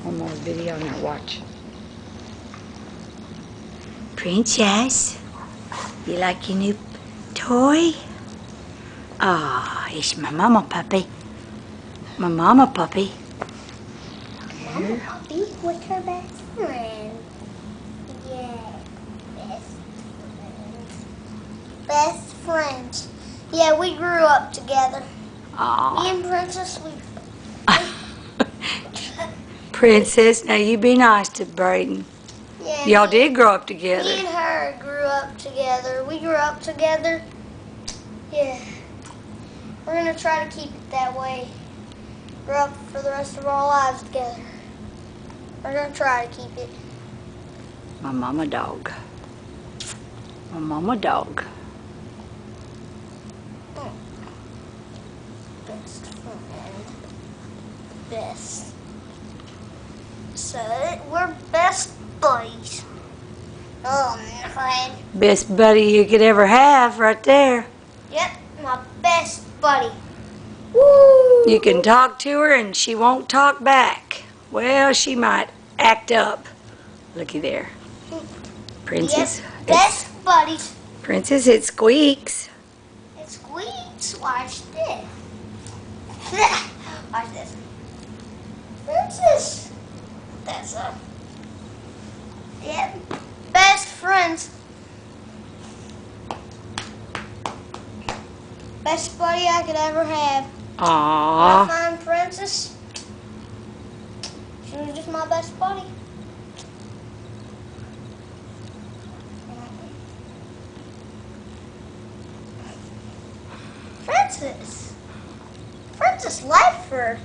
One more video now, watch. Princess, you like your new toy? Ah, oh, it's my mama puppy. My mama puppy. Mama puppy with her best friend. Yeah, best friends. Best friends. Yeah, we grew up together. Aw. Me and Princess, Princess, now you be nice to Braden. yeah, Y'all did grow up together. Me and her grew up together. We grew up together. Yeah. We're going to try to keep it that way. Grow up for the rest of our lives together. We're going to try to keep it. My mama dog. My mama dog. Best friend. Best. So, we're best buddies. Oh, man. Best buddy you could ever have right there. Yep, my best buddy. Woo! You can talk to her and she won't talk back. Well, she might act up. Looky there. Princess. Yep, best buddies. Princess, it squeaks. It squeaks. Watch this. Watch this. Princess. That's a. Yep. Best friends. Best buddy I could ever have. Aww. My fine Princess. She was just my best buddy. Princess. Princess left her.